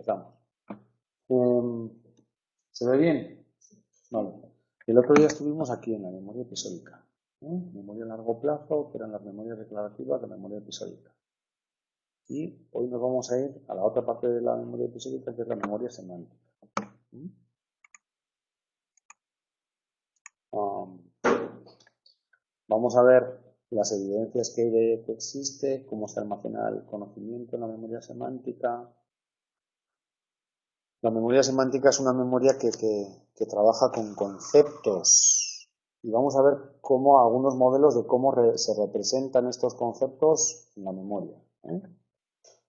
empezamos. ¿Se ve bien? Vale. El otro día estuvimos aquí en la memoria episódica. Memoria a largo plazo, que eran las memorias declarativas de memoria episódica. Y hoy nos vamos a ir a la otra parte de la memoria episódica, que es la memoria semántica. Vamos a ver las evidencias que hay de que existe, cómo se almacena el conocimiento en la memoria semántica. La memoria semántica es una memoria que trabaja con conceptos. Y vamos a ver cómo algunos modelos de cómo se representan estos conceptos en la memoria.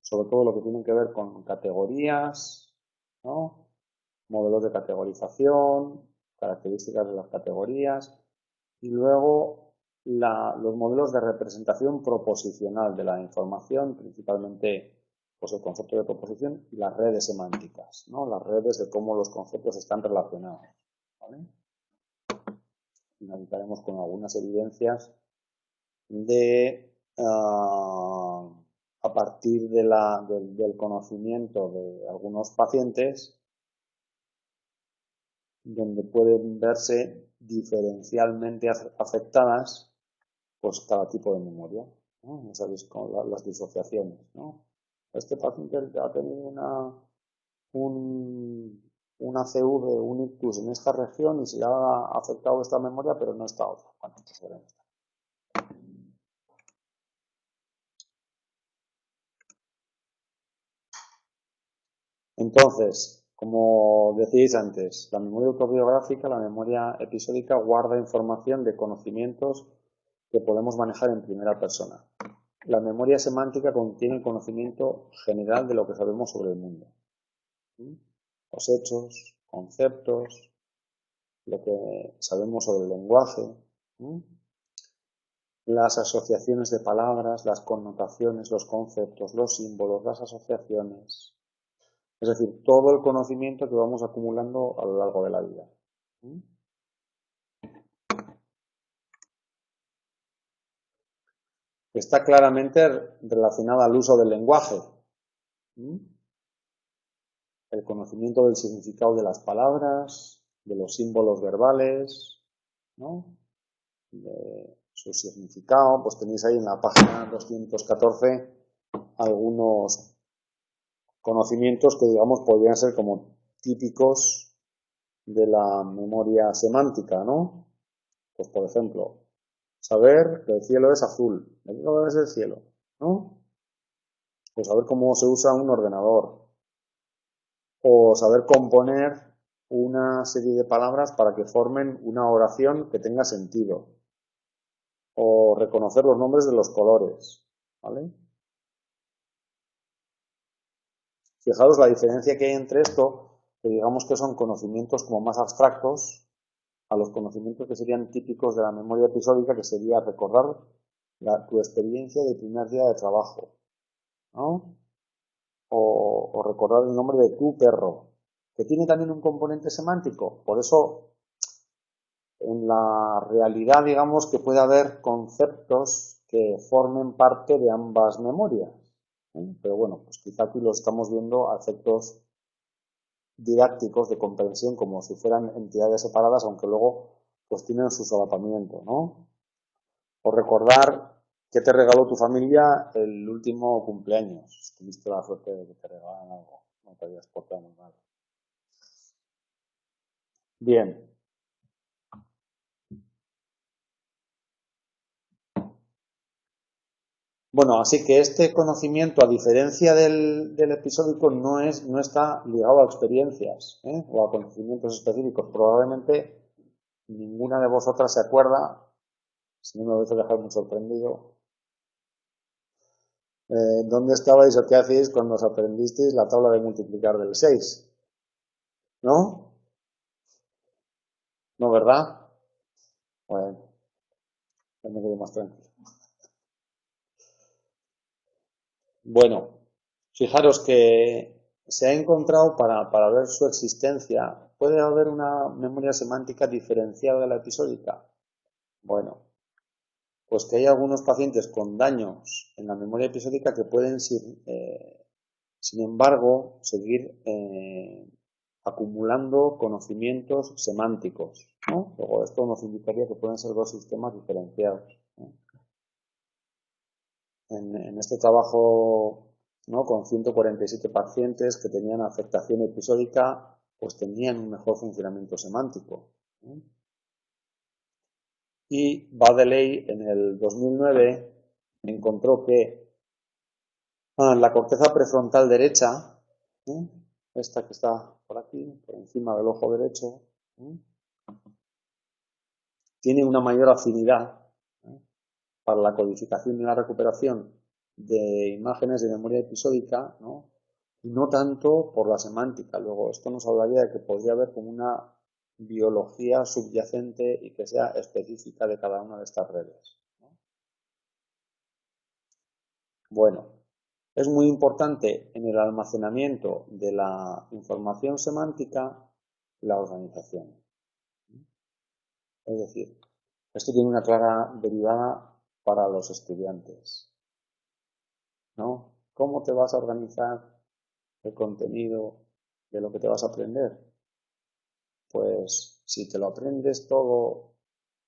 Sobre todo lo que tiene que ver con categorías, ¿no? Modelos de categorización, características de las categorías, y luego los modelos de representación proposicional de la información, principalmente pues el concepto de proposición y las redes semánticas, ¿no? Las redes de cómo los conceptos están relacionados, ¿vale? Finalizaremos con algunas evidencias de a partir del conocimiento de algunos pacientes, donde pueden verse diferencialmente afectadas pues cada tipo de memoria, ¿no? Ya sabéis, con las disociaciones, ¿no? Este paciente ha tenido una CV, un ictus en esta región y se le ha afectado esta memoria, pero no esta otra. Bueno, pues veremos. Entonces, como decíais antes, la memoria autobiográfica, la memoria episódica, guarda información de conocimientos que podemos manejar en primera persona. La memoria semántica contiene conocimiento general de lo que sabemos sobre el mundo. Los hechos, conceptos, lo que sabemos sobre el lenguaje, las asociaciones de palabras, las connotaciones, los conceptos, los símbolos, las asociaciones. Es decir, todo el conocimiento que vamos acumulando a lo largo de la vida. Está claramente relacionada al uso del lenguaje. El conocimiento del significado de las palabras, de los símbolos verbales, ¿no? De su significado. Pues tenéis ahí en la página 214 algunos conocimientos que, digamos, podrían ser como típicos de la memoria semántica, ¿no? Pues, por ejemplo, saber que el cielo es azul. ¿De qué color es el cielo? ¿No? Pues saber cómo se usa un ordenador. O saber componer una serie de palabras para que formen una oración que tenga sentido. O reconocer los nombres de los colores. ¿Vale? Fijaros la diferencia que hay entre esto, que digamos que son conocimientos como más abstractos, a los conocimientos que serían típicos de la memoria episódica, que sería recordar tu experiencia de primer día de trabajo, ¿no? O recordar el nombre de tu perro, que tiene también un componente semántico. Por eso, en la realidad, digamos que puede haber conceptos que formen parte de ambas memorias. Pero bueno, pues quizá aquí lo estamos viendo a efectos didácticos de comprensión, como si fueran entidades separadas, aunque luego pues tienen su solapamiento, ¿no? O recordar qué te regaló tu familia el último cumpleaños. Tuviste la suerte de que te regalaran algo, no te habías portado muy mal. Bien. Bueno, así que este conocimiento, a diferencia del episódico, no está ligado a experiencias, o a conocimientos específicos. Probablemente ninguna de vosotras se acuerda, si no me vais a dejar muy sorprendido, ¿dónde estabais o qué hacéis cuando os aprendisteis la tabla de multiplicar del 6? ¿No? ¿No, verdad? Bueno, ya me quedo más tranquilo. Bueno, fijaros que se ha encontrado para ver su existencia, ¿puede haber una memoria semántica diferenciada de la episódica? Bueno, pues que hay algunos pacientes con daños en la memoria episódica que pueden sin embargo, seguir acumulando conocimientos semánticos, ¿no? Luego esto nos indicaría que pueden ser dos sistemas diferenciados, ¿no? En este trabajo, ¿no?, con 147 pacientes que tenían afectación episódica, pues tenían un mejor funcionamiento semántico, ¿no? Y Baddeley en el 2009 encontró que la corteza prefrontal derecha, ¿eh?, esta que está por aquí, por encima del ojo derecho, ¿eh?, tiene una mayor afinidad, ¿eh?, para la codificación y la recuperación de imágenes de memoria episódica, ¿no?, y no tanto por la semántica. Luego, esto nos hablaría de que podría haber como una biología subyacente y que sea específica de cada una de estas redes, ¿no? Bueno, es muy importante en el almacenamiento de la información semántica la organización. Es decir, esto tiene una clara derivada para los estudiantes, ¿no? ¿Cómo te vas a organizar el contenido de lo que te vas a aprender? Pues si te lo aprendes todo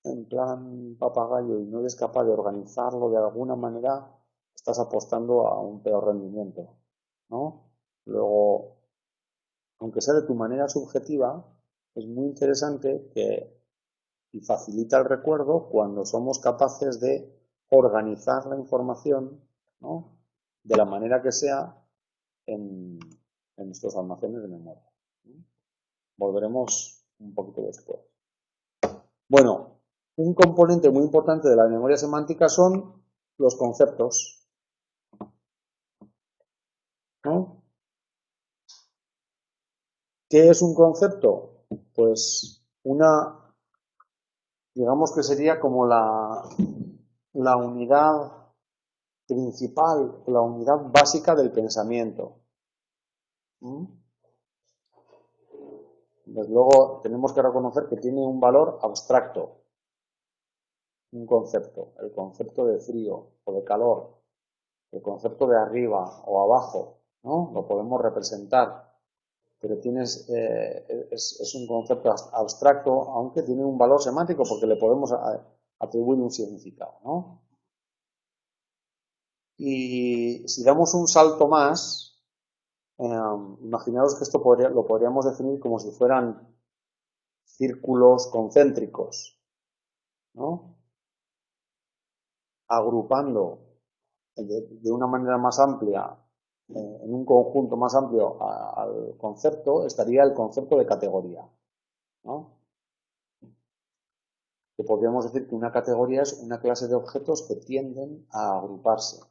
en plan papagayo y no eres capaz de organizarlo de alguna manera, estás apostando a un peor rendimiento, ¿no? Luego, aunque sea de tu manera subjetiva, es muy interesante y facilita el recuerdo cuando somos capaces de organizar la información, ¿no?, de la manera que sea en nuestros almacenes de memoria. Volveremos un poquito después. Bueno, un componente muy importante de la memoria semántica son los conceptos, ¿no? ¿Qué es un concepto? Pues digamos que sería como la unidad principal, la unidad básica del pensamiento. Desde luego tenemos que reconocer que tiene un valor abstracto, un concepto, el concepto de frío o de calor, el concepto de arriba o abajo, ¿no? Lo podemos representar, pero es un concepto abstracto, aunque tiene un valor semántico porque le podemos atribuir un significado, ¿no? Y si damos un salto más, imaginaos que esto lo podríamos definir como si fueran círculos concéntricos, ¿no?, agrupando de una manera más amplia, en un conjunto más amplio al concepto, estaría el concepto de categoría, ¿no? Que podríamos decir que una categoría es una clase de objetos que tienden a agruparse.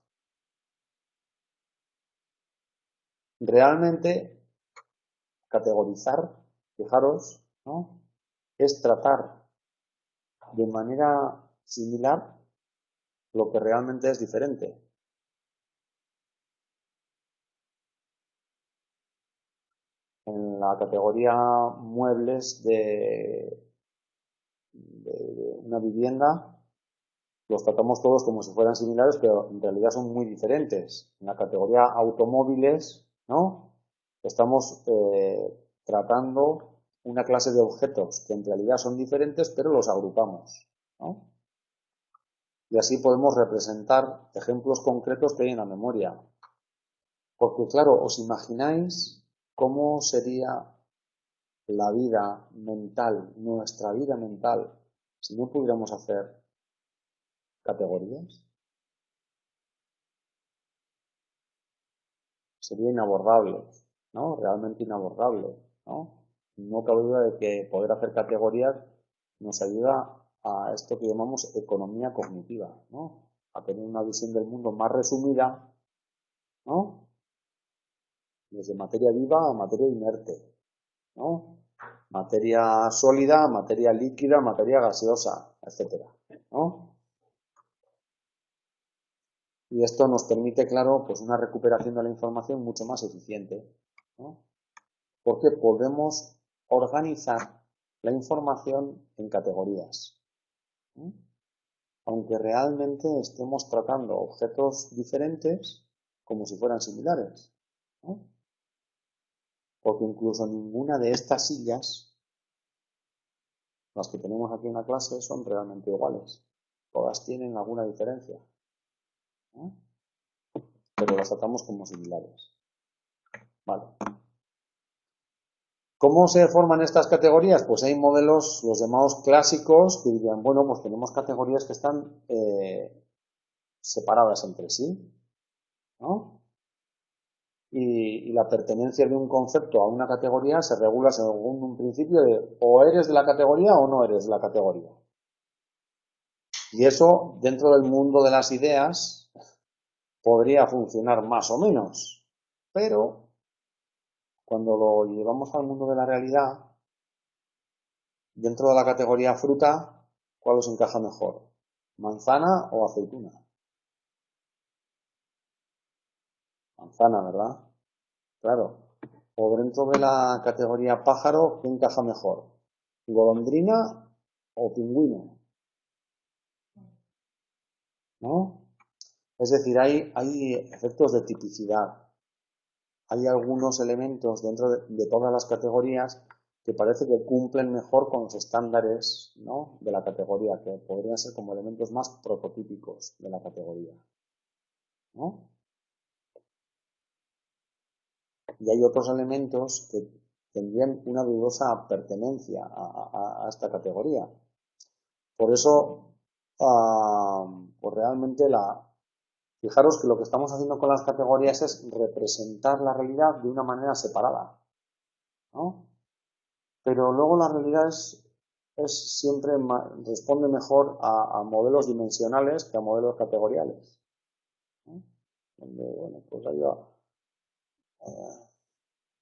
Realmente, categorizar, fijaros, ¿no?, es tratar de manera similar lo que realmente es diferente. En la categoría muebles de una vivienda, los tratamos todos como si fueran similares, pero en realidad son muy diferentes. En la categoría automóviles, ¿no?, estamos tratando una clase de objetos que en realidad son diferentes, pero los agrupamos, ¿no? Y así podemos representar ejemplos concretos que hay en la memoria. Porque claro, ¿os imagináis cómo sería la vida mental, nuestra vida mental, si no pudiéramos hacer categorías? Sería inabordable, ¿no? Realmente inabordable, ¿no? No cabe duda de que poder hacer categorías nos ayuda a esto que llamamos economía cognitiva, ¿no? A tener una visión del mundo más resumida, ¿no?, desde materia viva a materia inerte, ¿no?, materia sólida, materia líquida, materia gaseosa, etcétera, ¿no? Y esto nos permite, claro, pues una recuperación de la información mucho más eficiente, ¿no?, porque podemos organizar la información en categorías, ¿no?, aunque realmente estemos tratando objetos diferentes como si fueran similares, ¿no? Porque incluso ninguna de estas sillas, las que tenemos aquí en la clase, son realmente iguales. Todas tienen alguna diferencia, ¿no? Pero las tratamos como similares. Vale. ¿Cómo se forman estas categorías? Pues hay modelos, los llamados clásicos, que dirían, bueno, pues tenemos categorías que están separadas entre sí, ¿no? Y la pertenencia de un concepto a una categoría se regula según un principio de o eres de la categoría o no eres de la categoría. Y eso, dentro del mundo de las ideas, podría funcionar más o menos. Pero, cuando lo llevamos al mundo de la realidad, dentro de la categoría fruta, ¿cuál os encaja mejor? ¿Manzana o aceituna? Manzana, ¿verdad? Claro. O dentro de la categoría pájaro, ¿qué encaja mejor? ¿Golondrina o pingüino? ¿No? Es decir, hay efectos de tipicidad. Hay algunos elementos dentro de todas las categorías que parece que cumplen mejor con los estándares, ¿no?, de la categoría, que podrían ser como elementos más prototípicos de la categoría, ¿no? Y hay otros elementos que tendrían una dudosa pertenencia a esta categoría. Por eso, pues realmente fijaros que lo que estamos haciendo con las categorías es representar la realidad de una manera separada, ¿no? Pero luego la realidad siempre responde mejor a modelos dimensionales que a modelos categoriales, ¿no? Donde, bueno, pues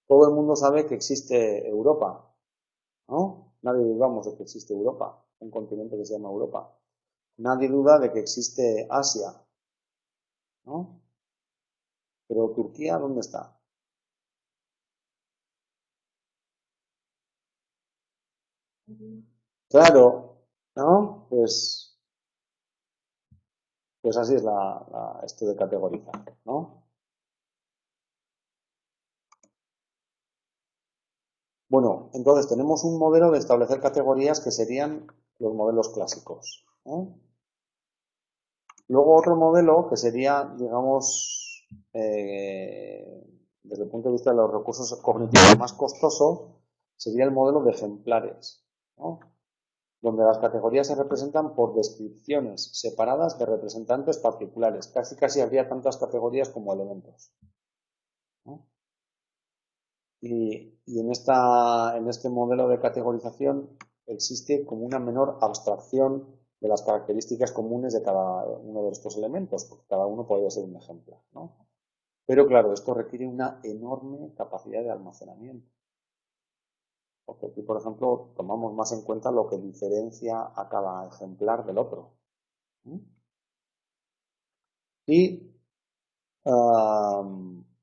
todo el mundo sabe que existe Europa, ¿no? Nadie dudamos de que existe Europa, un continente que se llama Europa. Nadie duda de que existe Asia, ¿no? Pero Turquía, ¿dónde está? Claro, ¿no? Pues así es esto de categorizar, ¿no? Bueno, entonces tenemos un modelo de establecer categorías que serían los modelos clásicos, ¿no? Luego otro modelo que sería, digamos, desde el punto de vista de los recursos cognitivos más costoso, sería el modelo de ejemplares, ¿no?, donde las categorías se representan por descripciones separadas de representantes particulares. Casi habría tantas categorías como elementos, ¿no? Y en este modelo de categorización existe como una menor abstracción de las características comunes de cada uno de estos elementos, porque cada uno podría ser un ejemplo, ¿no? Pero claro, esto requiere una enorme capacidad de almacenamiento. Porque aquí, por ejemplo, tomamos más en cuenta lo que diferencia a cada ejemplar del otro. Y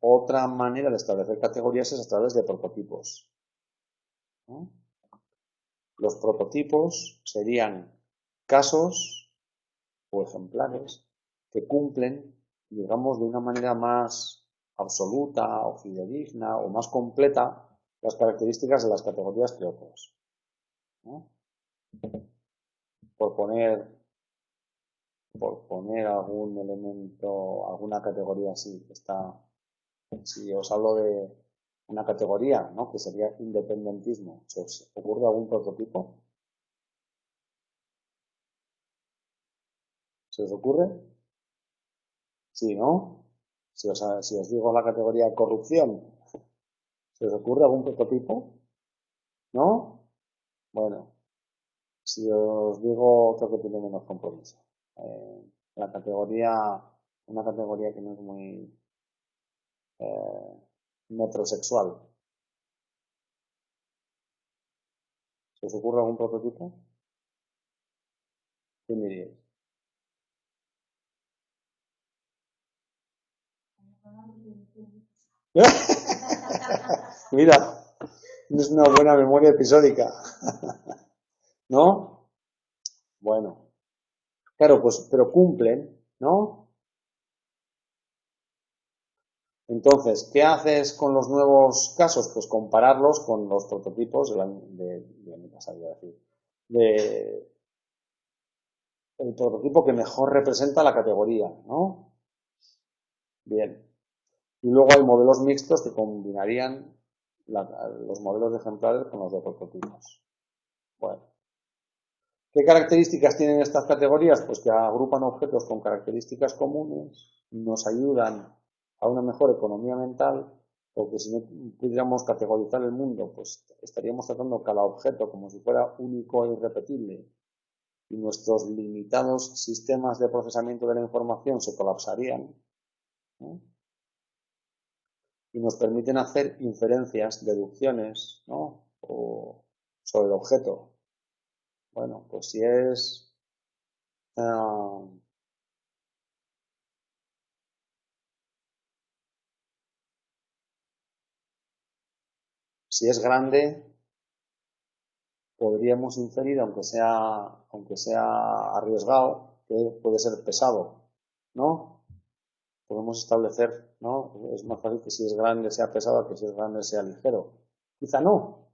otra manera de establecer categorías es a través de prototipos, ¿no? Los prototipos serían casos o ejemplares que cumplen, digamos, de una manera más absoluta o fidedigna o más completa las características de las categorías que otros, ¿no? Por poner algún elemento, alguna categoría así, si os hablo de una categoría, ¿no?, que sería independentismo, ¿se os ocurre algún prototipo? ¿Se os ocurre? Sí, ¿no? Si os digo la categoría corrupción, ¿se os ocurre algún prototipo? ¿No? Bueno, si os digo otro que tiene menos compromiso. La categoría, una categoría que no es muy metrosexual. ¿Se os ocurre algún prototipo? ¿Qué diríais? Mira, es una buena memoria episódica, ¿no? Bueno, claro, pues, pero cumplen, ¿no? Entonces, ¿qué haces con los nuevos casos? Pues compararlos con los prototipos del año pasado, iba a decir, el prototipo que mejor representa la categoría, ¿no? Bien. Y luego hay modelos mixtos que combinarían los modelos de ejemplares con los de prototipos. Bueno. ¿Qué características tienen estas categorías? Pues que agrupan objetos con características comunes, nos ayudan a una mejor economía mental, porque si no pudiéramos categorizar el mundo, pues estaríamos tratando cada objeto como si fuera único e irrepetible, y nuestros limitados sistemas de procesamiento de la información se colapsarían, ¿no? Y nos permiten hacer inferencias, deducciones, ¿no? Sobre el objeto. Bueno, pues si es grande, podríamos inferir, aunque sea arriesgado, que puede ser pesado, ¿no? Podemos establecer, ¿no? Es más fácil que si es grande sea pesado que si es grande sea ligero. Quizá no,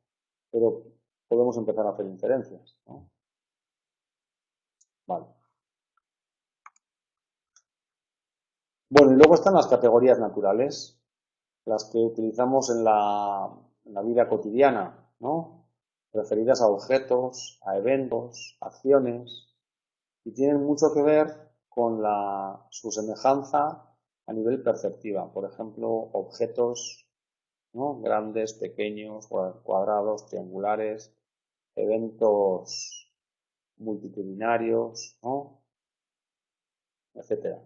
pero podemos empezar a hacer inferencias, ¿no? Vale. Bueno, y luego están las categorías naturales, las que utilizamos en la vida cotidiana, ¿no? Referidas a objetos, a eventos, acciones, y tienen mucho que ver con su semejanza a nivel perceptiva. Por ejemplo, objetos, ¿no? Grandes, pequeños, cuadrados, triangulares, eventos multitudinarios, ¿no? Etcétera.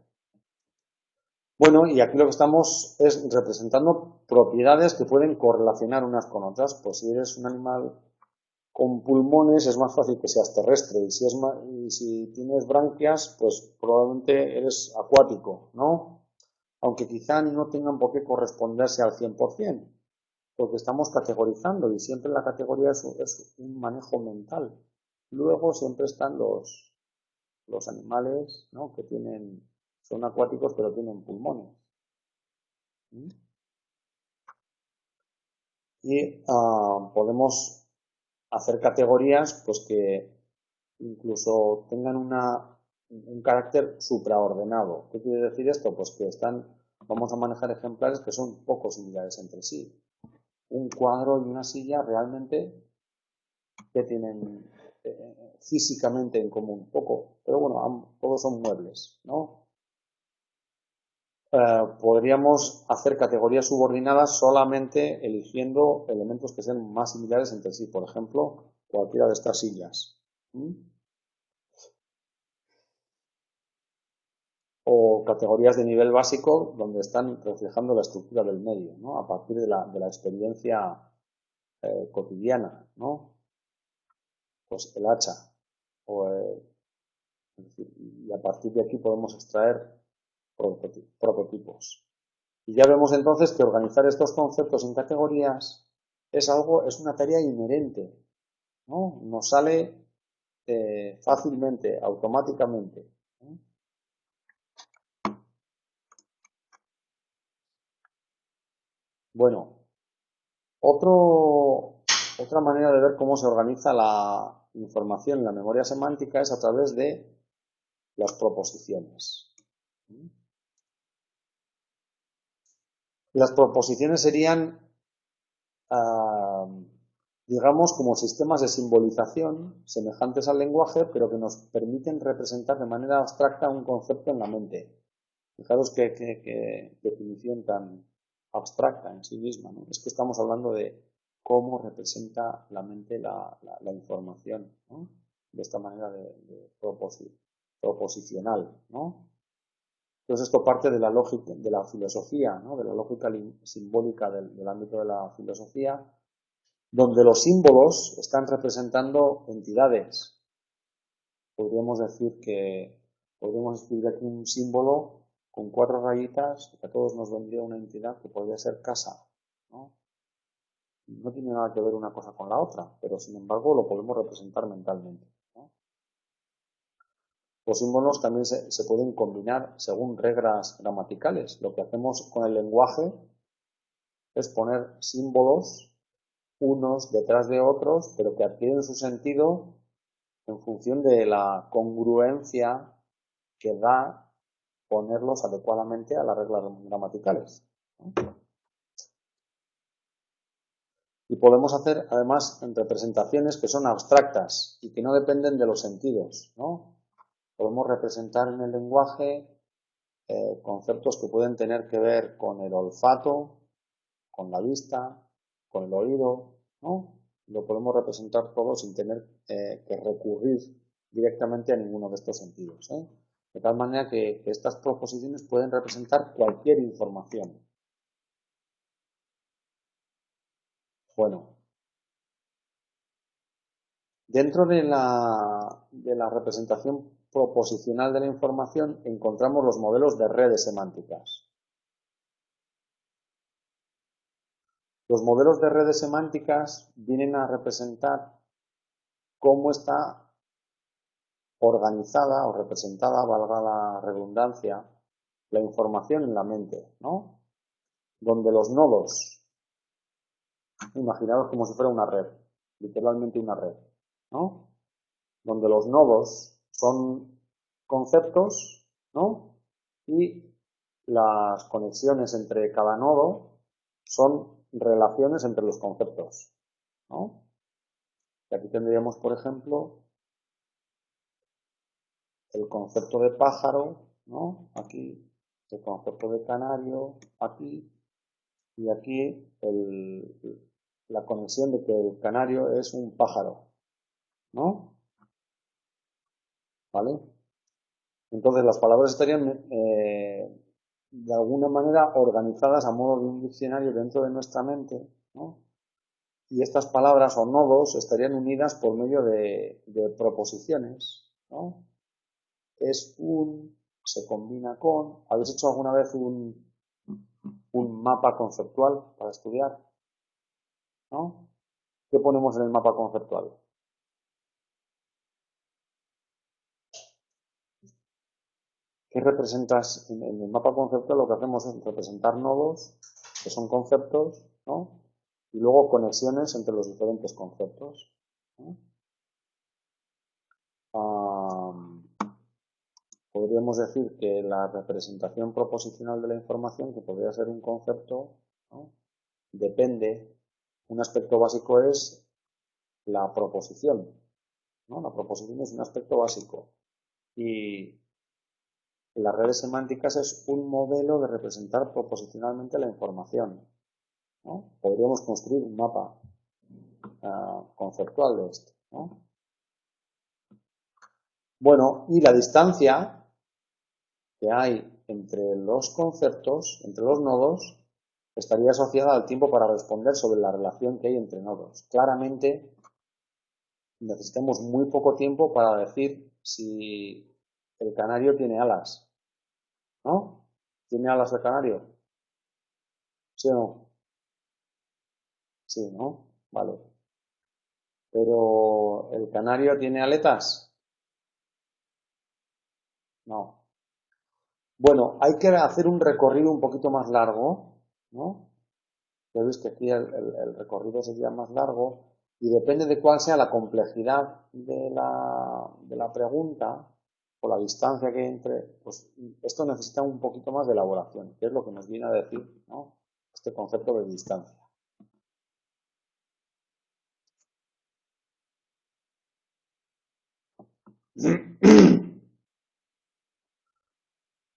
Bueno, y aquí lo que estamos es representando propiedades que pueden correlacionar unas con otras. Pues si eres un animal con pulmones es más fácil que seas terrestre, y si tienes branquias, pues probablemente eres acuático, ¿no? Aunque quizá no tengan por qué corresponderse al 100%, porque estamos categorizando y siempre la categoría es un manejo mental. Luego siempre están los animales, ¿no? Que son acuáticos pero tienen pulmones. Y podemos hacer categorías pues que incluso tengan un carácter supraordenado. ¿Qué quiere decir esto? Pues que vamos a manejar ejemplares que son poco similares entre sí. Un cuadro y una silla realmente que tienen físicamente en común, poco, pero bueno, todos son muebles, ¿no? Podríamos hacer categorías subordinadas solamente eligiendo elementos que sean más similares entre sí, por ejemplo, cualquiera de estas sillas. O categorías de nivel básico donde están reflejando la estructura del medio, ¿no? A partir de la experiencia cotidiana, ¿no? Pues el hacha. Y a partir de aquí podemos extraer prototipos. Y ya vemos entonces que organizar estos conceptos en categorías es una tarea inherente, ¿no? Nos sale fácilmente, automáticamente, ¿no? Bueno, otra manera de ver cómo se organiza la información en la memoria semántica es a través de las proposiciones. Las proposiciones serían, digamos, como sistemas de simbolización semejantes al lenguaje, pero que nos permiten representar de manera abstracta un concepto en la mente. Fijaros qué definición tan abstracta en sí misma, ¿no? Es que estamos hablando de cómo representa la mente la información, ¿no? De esta manera de proposicional, ¿no? Entonces esto parte de la lógica, de la filosofía, ¿no? De la lógica simbólica del ámbito de la filosofía, donde los símbolos están representando entidades. Podríamos escribir aquí un símbolo con 4 rayitas, que a todos nos vendría una entidad que podría ser casa, ¿no? No tiene nada que ver una cosa con la otra, pero sin embargo lo podemos representar mentalmente, ¿no? Los símbolos también se pueden combinar según reglas gramaticales. Lo que hacemos con el lenguaje es poner símbolos unos detrás de otros, pero que adquieren su sentido en función de la congruencia que da ponerlos adecuadamente a las reglas gramaticales. Y podemos hacer, además, representaciones que son abstractas y que no dependen de los sentidos, ¿no? Podemos representar en el lenguaje conceptos que pueden tener que ver con el olfato, con la vista, con el oído, ¿no? Lo podemos representar todo sin tener que recurrir directamente a ninguno de estos sentidos, ¿eh? De tal manera que estas proposiciones pueden representar cualquier información. Bueno, dentro de la representación proposicional de la información encontramos los modelos de redes semánticas. Los modelos de redes semánticas vienen a representar cómo está organizada o representada, valga la redundancia, la información en la mente, ¿no? Donde los nodos, imaginaos como si fuera una red, literalmente una red, ¿no? Donde los nodos son conceptos, ¿no? Y las conexiones entre cada nodo son relaciones entre los conceptos, ¿no? Y aquí tendríamos, por ejemplo, el concepto de pájaro, ¿no? Aquí, el concepto de canario, aquí, y aquí la conexión de que el canario es un pájaro, ¿no? ¿Vale? Entonces las palabras estarían de alguna manera organizadas a modo de un diccionario dentro de nuestra mente, ¿no? Y estas palabras o nodos estarían unidas por medio de proposiciones, ¿no? Es un, se combina con. ¿Habéis hecho alguna vez un mapa conceptual para estudiar? ¿No? ¿Qué ponemos en el mapa conceptual? ¿Qué representas? En el mapa conceptual lo que hacemos es representar nodos, que son conceptos, ¿no? Y luego conexiones entre los diferentes conceptos, ¿no? Podríamos decir que la representación proposicional de la información, que podría ser un concepto, ¿no? Depende, un aspecto básico es la proposición, ¿no? La proposición es un aspecto básico y las redes semánticas es un modelo de representar proposicionalmente la información, ¿no? Podríamos construir un mapa conceptual de esto, ¿no? Bueno, y la distancia que hay entre los conceptos, entre los nodos, estaría asociada al tiempo para responder sobre la relación que hay entre nodos. Claramente necesitamos muy poco tiempo para decir si el canario tiene alas, ¿no? ¿Tiene alas el canario? ¿Sí o no? Sí, ¿no? Vale. Pero ¿el canario tiene aletas? No. Bueno, hay que hacer un recorrido un poquito más largo, ¿no? Ya veis que aquí el recorrido sería más largo y depende de cuál sea la complejidad de la pregunta o la distancia que entre, pues esto necesita un poquito más de elaboración, que es lo que nos viene a decir, ¿no? Este concepto de distancia.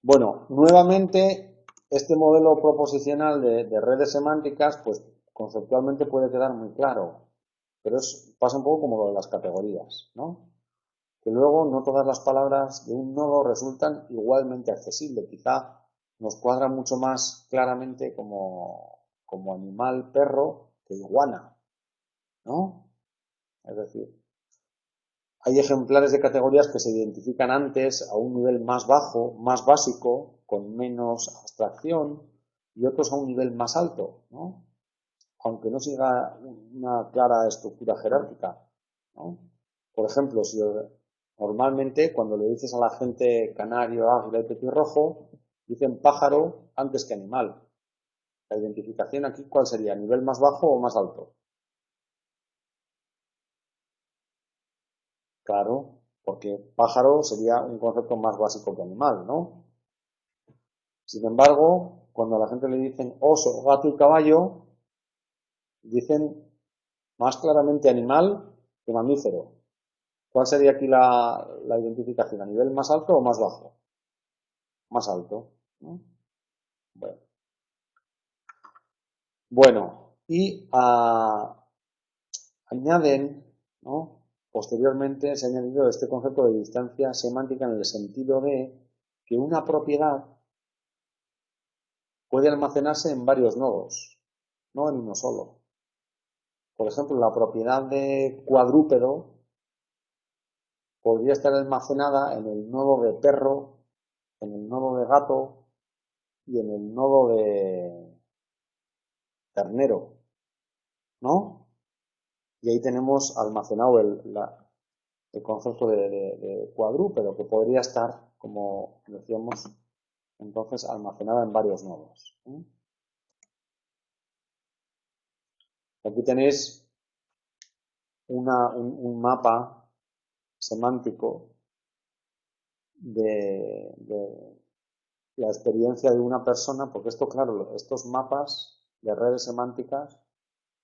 Bueno, nuevamente, este modelo proposicional de redes semánticas, pues conceptualmente puede quedar muy claro, pero pasa un poco como lo de las categorías, ¿no? Que luego no todas las palabras de un nodo resultan igualmente accesibles. Quizá nos cuadra mucho más claramente como animal perro que iguana, ¿no? Es decir, hay ejemplares de categorías que se identifican antes a un nivel más bajo, más básico, con menos abstracción, y otros a un nivel más alto, ¿no? Aunque no siga una clara estructura jerárquica, ¿no? Por ejemplo, si normalmente cuando le dices a la gente canario, águila y petirrojo, dicen pájaro antes que animal. La identificación aquí, ¿cuál sería? ¿Nivel más bajo o más alto? Claro, porque pájaro sería un concepto más básico que animal, ¿no? Sin embargo, cuando a la gente le dicen oso, gato y caballo, dicen más claramente animal que mamífero. ¿Cuál sería aquí la identificación? ¿A nivel más alto o más bajo? Más alto, ¿no? Bueno, y añaden, ¿no? Posteriormente se ha añadido este concepto de distancia semántica en el sentido de que una propiedad puede almacenarse en varios nodos, no en uno solo. Por ejemplo, la propiedad de cuadrúpedo podría estar almacenada en el nodo de perro, en el nodo de gato y en el nodo de ternero, ¿no? Y ahí tenemos almacenado el concepto de cuadrúpedo, que podría estar, como decíamos, entonces almacenada en varios nodos. Aquí tenéis un mapa semántico de la experiencia de una persona, porque esto, claro, estos mapas de redes semánticas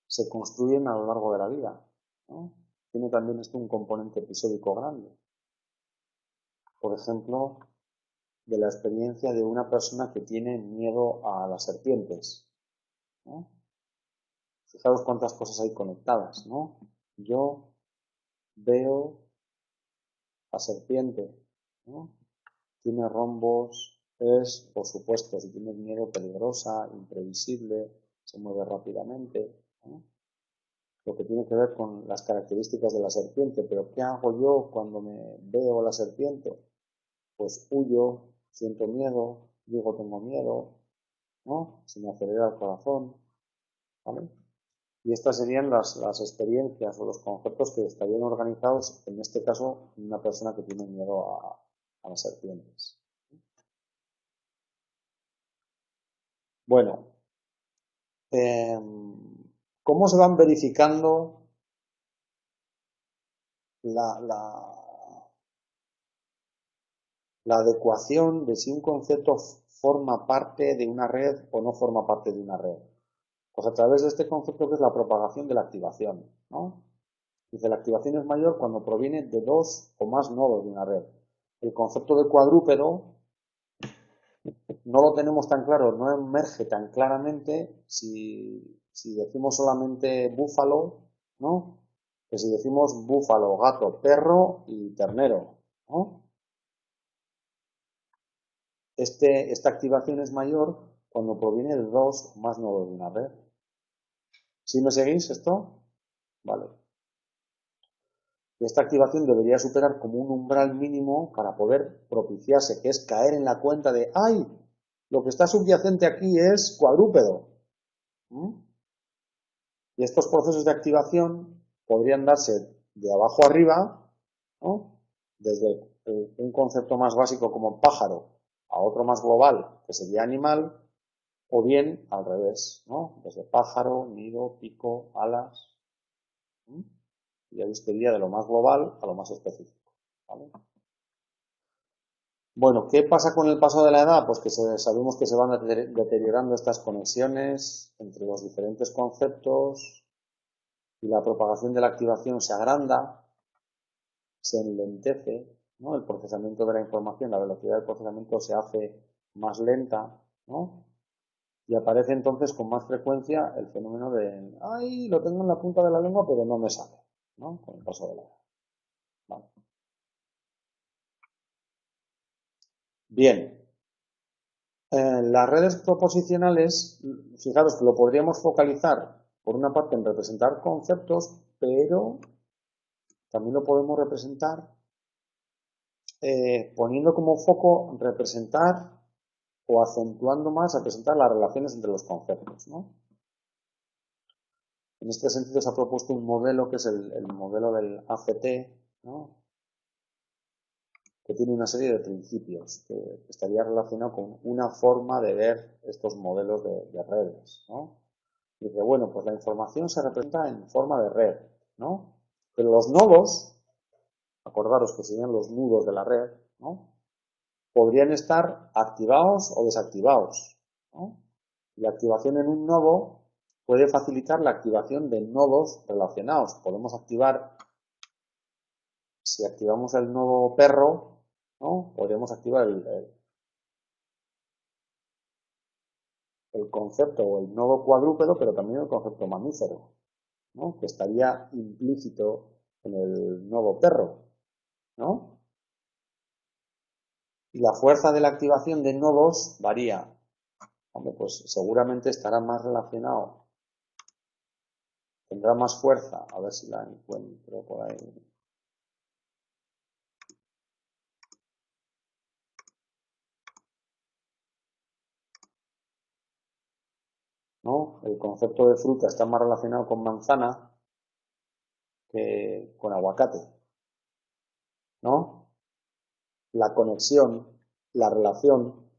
se construyen a lo largo de la vida, ¿no? Tiene también esto un componente episódico grande. Por ejemplo, de la experiencia de una persona que tiene miedo a las serpientes, ¿no? Fijaos cuántas cosas hay conectadas, ¿no? Yo veo la serpiente, ¿no? Tiene rombos, es, por supuesto, si tienes miedo, peligrosa, imprevisible, se mueve rápidamente, ¿no? Lo que tiene que ver con las características de la serpiente. Pero ¿qué hago yo cuando me veo la serpiente? Pues huyo, siento miedo, digo tengo miedo, ¿no? Se me acelera el corazón, ¿vale? Y estas serían las experiencias o los conceptos que estarían organizados, en este caso, en una persona que tiene miedo a las serpientes. Bueno, ¿cómo se van verificando la adecuación de si un concepto forma parte de una red o no forma parte de una red? Pues a través de este concepto que es la propagación de la activación, ¿no? Dice, la activación es mayor cuando proviene de dos o más nodos de una red. El concepto de cuadrúpedo no lo tenemos tan claro, no emerge tan claramente si decimos solamente búfalo, ¿no? Que si decimos búfalo, gato, perro y ternero, ¿no? Esta activación es mayor cuando proviene de dos o más nodos de una red. ¿Sí me seguís esto? Vale. Esta activación debería superar como un umbral mínimo para poder propiciarse, que es caer en la cuenta de, ¡ay! Lo que está subyacente aquí es cuadrúpedo. Y estos procesos de activación podrían darse de abajo arriba, ¿no? Desde un concepto más básico como pájaro a otro más global, que sería animal, o bien al revés, ¿no? Desde pájaro, nido, pico, alas. Y ahí sería de lo más global a lo más específico, ¿vale? Bueno, ¿qué pasa con el paso de la edad? Pues que sabemos que se van deteriorando estas conexiones entre los diferentes conceptos y la propagación de la activación se agranda, se enlentece, ¿no? El procesamiento de la información, la velocidad del procesamiento se hace más lenta, ¿no? Y aparece entonces con más frecuencia el fenómeno de, ¡ay! Lo tengo en la punta de la lengua, pero no me sale, ¿no? Con el paso de la edad. Vale. Bien. Las redes proposicionales, fijaros que lo podríamos focalizar por una parte en representar conceptos, pero también lo podemos representar poniendo como foco representar o acentuando más representar las relaciones entre los conceptos, ¿no? En este sentido se ha propuesto un modelo que es el modelo del ACT, ¿no? que tiene una serie de principios, que estaría relacionado con una forma de ver estos modelos de redes, ¿no? Dice, bueno, pues la información se representa en forma de red, ¿no? Pero los nodos, acordaros que serían los nudos de la red, ¿no? Podrían estar activados o desactivados, ¿no? La activación en un nodo puede facilitar la activación de nodos relacionados. Podemos activar, si activamos el nodo perro, ¿no? Podríamos activar el concepto o el nodo cuadrúpedo, pero también el concepto mamífero, ¿no? Que estaría implícito en el nodo perro, ¿no? Y la fuerza de la activación de nodos varía. Hombre, pues seguramente estará más relacionado, tendrá más fuerza, a ver si la encuentro por ahí. ¿No? El concepto de fruta está más relacionado con manzana que con aguacate, ¿no? La conexión, la relación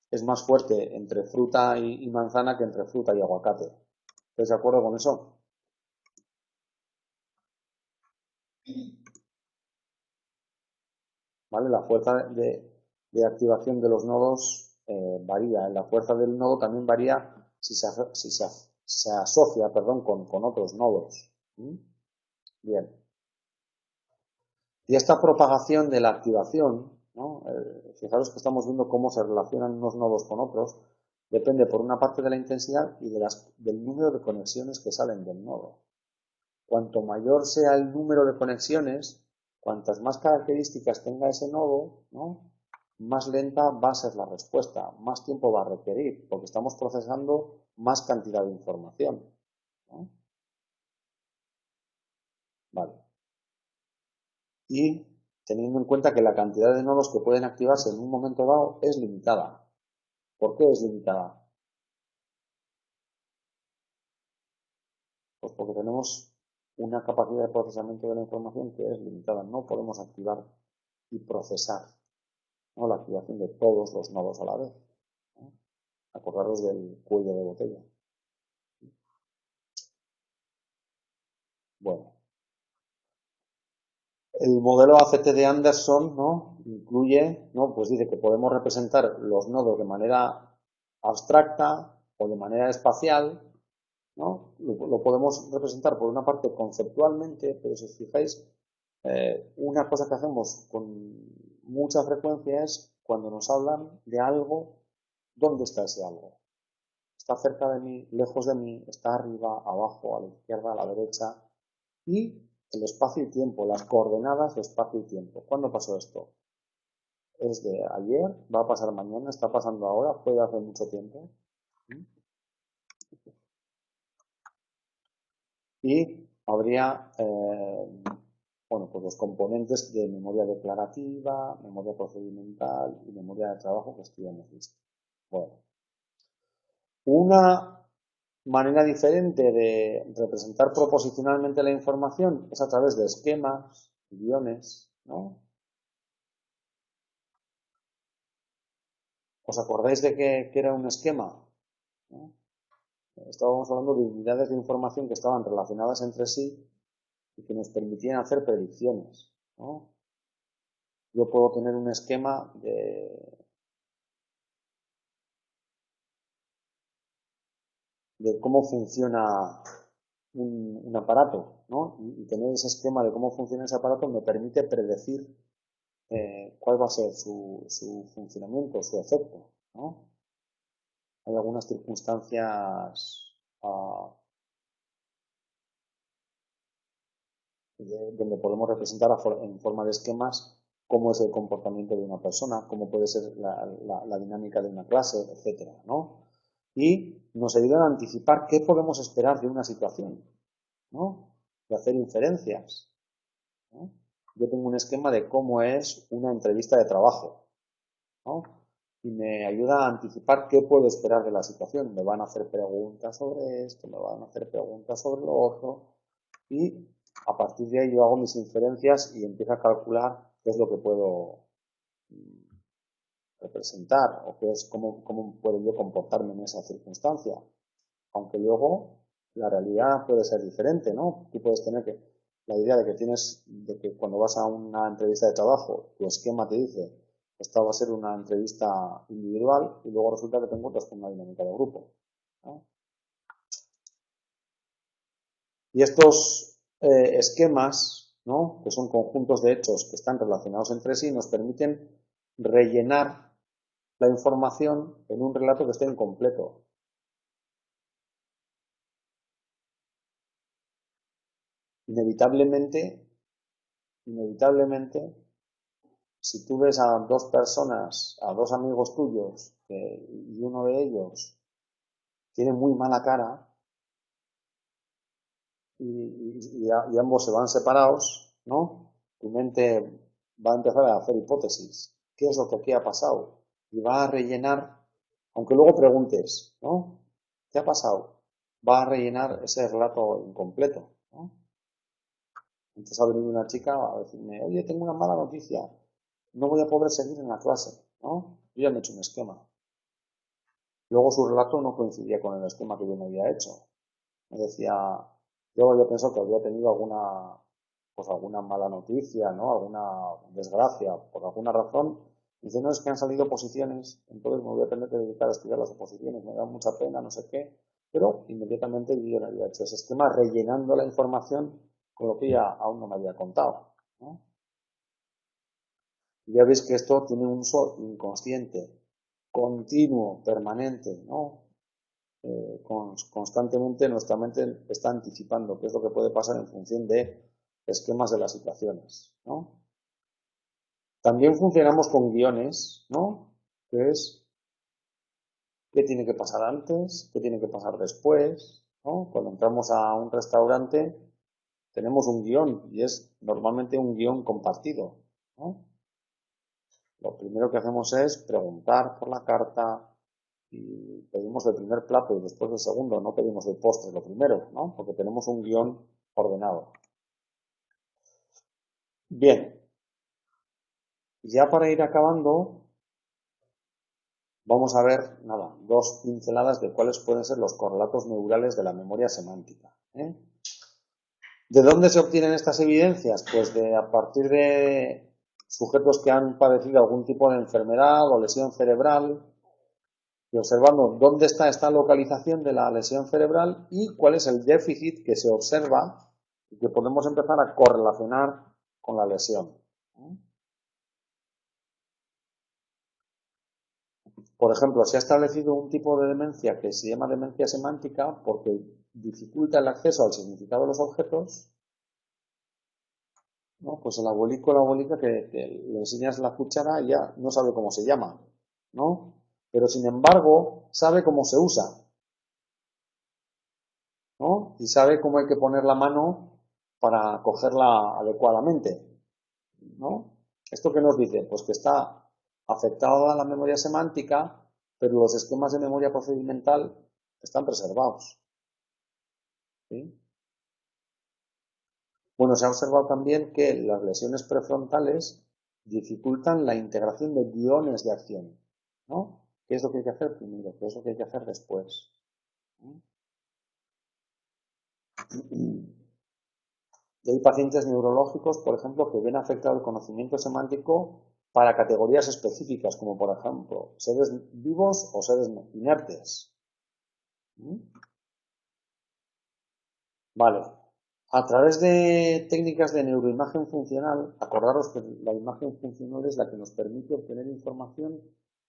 es más fuerte entre fruta y manzana que entre fruta y aguacate. ¿Estáis de acuerdo con eso? ¿Vale? La fuerza de activación de los nodos varía. La fuerza del nodo también varía si se asocia, perdón, con otros nodos. ¿Mm? Bien. Y esta propagación de la activación, ¿no? Fijaros que estamos viendo cómo se relacionan unos nodos con otros, depende por una parte de la intensidad y del número de conexiones que salen del nodo. Cuanto mayor sea el número de conexiones, cuantas más características tenga ese nodo, ¿no? Más lenta va a ser la respuesta, más tiempo va a requerir, porque estamos procesando más cantidad de información, ¿no? Vale. Y teniendo en cuenta que la cantidad de nodos que pueden activarse en un momento dado es limitada. ¿Por qué es limitada? Pues porque tenemos una capacidad de procesamiento de la información que es limitada. No podemos activar y procesar, ¿no? La activación de todos los nodos a la vez, ¿no? Acordaros del cuello de botella. Bueno, el modelo ACT de Anderson, ¿no? Incluye, ¿no? Pues dice que podemos representar los nodos de manera abstracta o de manera espacial, ¿no? Lo podemos representar por una parte conceptualmente, pero si os fijáis, una cosa que hacemos con mucha frecuencia es cuando nos hablan de algo, ¿dónde está ese algo? Está cerca de mí, lejos de mí, está arriba, abajo, a la izquierda, a la derecha. Y el espacio y tiempo, las coordenadas de espacio y tiempo. ¿Cuándo pasó esto? ¿Es de ayer? ¿Va a pasar mañana? ¿Está pasando ahora? ¿Puede hacer mucho tiempo? Y habría, bueno, pues los componentes de memoria declarativa, memoria procedimental y memoria de trabajo que estudiamos visto. Bueno, una manera diferente de representar proposicionalmente la información es a través de esquemas, guiones, ¿no? ¿Os acordáis de que era un esquema? ¿No? Estábamos hablando de unidades de información que estaban relacionadas entre sí y que nos permitían hacer predicciones, ¿no? Yo puedo tener un esquema de cómo funciona un aparato, ¿no? Y tener ese esquema de cómo funciona ese aparato me permite predecir cuál va a ser su funcionamiento, su efecto, ¿no? Hay algunas circunstancias donde podemos representar en forma de esquemas cómo es el comportamiento de una persona, cómo puede ser la dinámica de una clase, etcétera, ¿no? Y nos ayudan a anticipar qué podemos esperar de una situación, ¿no? De hacer inferencias, ¿no? Yo tengo un esquema de cómo es una entrevista de trabajo, ¿no? Y me ayuda a anticipar qué puedo esperar de la situación. Me van a hacer preguntas sobre esto, me van a hacer preguntas sobre lo otro, y a partir de ahí yo hago mis inferencias y empiezo a calcular qué es lo que puedo representar o qué es cómo puedo yo comportarme en esa circunstancia. Aunque luego la realidad puede ser diferente, ¿no? Tú puedes tener la idea de que cuando vas a una entrevista de trabajo, tu esquema te dice, esta va a ser una entrevista individual y luego resulta que te encuentras con una dinámica de grupo, ¿no? Y estos esquemas, ¿no? Que son conjuntos de hechos que están relacionados entre sí, nos permiten rellenar la información en un relato que esté incompleto. Inevitablemente, si tú ves a dos personas, a dos amigos tuyos, y uno de ellos tiene muy mala cara y ambos se van separados, ¿no? Tu mente va a empezar a hacer hipótesis. ¿Qué es lo que aquí ha pasado? Y va a rellenar, aunque luego preguntes, ¿no? ¿Qué ha pasado? Va a rellenar ese relato incompleto, ¿no? Entonces ha venido una chica a decirme, oye, tengo una mala noticia, no voy a poder seguir en la clase, ¿no? Yo ya me he hecho un esquema. Luego su relato no coincidía con el esquema que yo me había hecho. Me decía, yo había pensado que había tenido alguna mala noticia, ¿no? Alguna desgracia, por alguna razón. Dice, no, es que han salido oposiciones, entonces me voy a tener que dedicar a estudiar las oposiciones, me da mucha pena, no sé qué. Pero inmediatamente yo ya había hecho ese esquema rellenando la información con lo que ella aún no me había contado, ¿no? Y ya veis que esto tiene un uso inconsciente, continuo, permanente, ¿no? Constantemente nuestra mente está anticipando qué es lo que puede pasar en función de esquemas de las situaciones, ¿no? También funcionamos con guiones, ¿no? Que es qué tiene que pasar antes, qué tiene que pasar después, ¿no? Cuando entramos a un restaurante tenemos un guión y es normalmente un guión compartido, ¿no? Lo primero que hacemos es preguntar por la carta y pedimos el primer plato y después el segundo, no pedimos el postre, lo primero, ¿no? Porque tenemos un guión ordenado. Bien, ya para ir acabando, vamos a ver, nada, dos pinceladas de cuáles pueden ser los correlatos neurales de la memoria semántica, ¿eh? ¿De dónde se obtienen estas evidencias? Pues a partir de sujetos que han padecido algún tipo de enfermedad o lesión cerebral, y observando dónde está esta localización de la lesión cerebral y cuál es el déficit que se observa y que podemos empezar a correlacionar con la lesión. Por ejemplo, se ha establecido un tipo de demencia que se llama demencia semántica porque dificulta el acceso al significado de los objetos, ¿no? Pues el abuelico o la abuelita que le enseñas la cuchara y ya no sabe cómo se llama, ¿no? Pero sin embargo sabe cómo se usa, ¿no? Y sabe cómo hay que poner la mano para cogerla adecuadamente, ¿no? ¿Esto qué nos dice? Pues que está afectada la memoria semántica, pero los esquemas de memoria procedimental están preservados, ¿sí? Bueno, se ha observado también que las lesiones prefrontales dificultan la integración de guiones de acción, ¿no? ¿Qué es lo que hay que hacer primero? ¿Qué es lo que hay que hacer después? Y hay pacientes neurológicos, por ejemplo, que ven afectado el conocimiento semántico para categorías específicas, como por ejemplo, seres vivos o seres inertes. Vale. A través de técnicas de neuroimagen funcional, acordaros que la imagen funcional es la que nos permite obtener información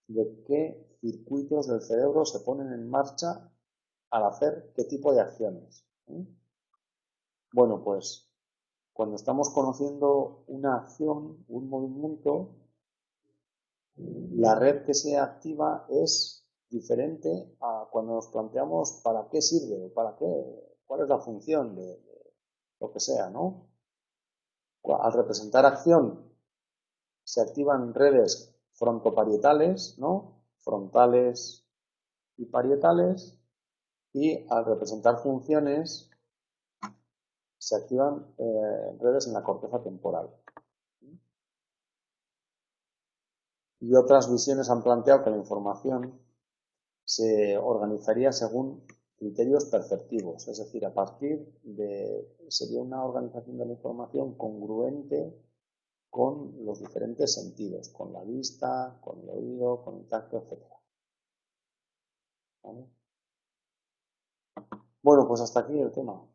de qué circuitos del cerebro se ponen en marcha al hacer qué tipo de acciones. Bueno, pues cuando estamos conociendo una acción, un movimiento, la red que se activa es diferente a cuando nos planteamos para qué sirve, para qué, cuál es la función de lo que sea, ¿no? Al representar acción se activan redes frontoparietales, ¿no? Frontales y parietales, y al representar funciones se activan redes en la corteza temporal. Y otras visiones han planteado que la información se organizaría según criterios perceptivos, es decir, a partir de, sería una organización de la información congruente con los diferentes sentidos, con la vista, con el oído, con el tacto, etc. ¿Vale? Bueno, pues hasta aquí el tema.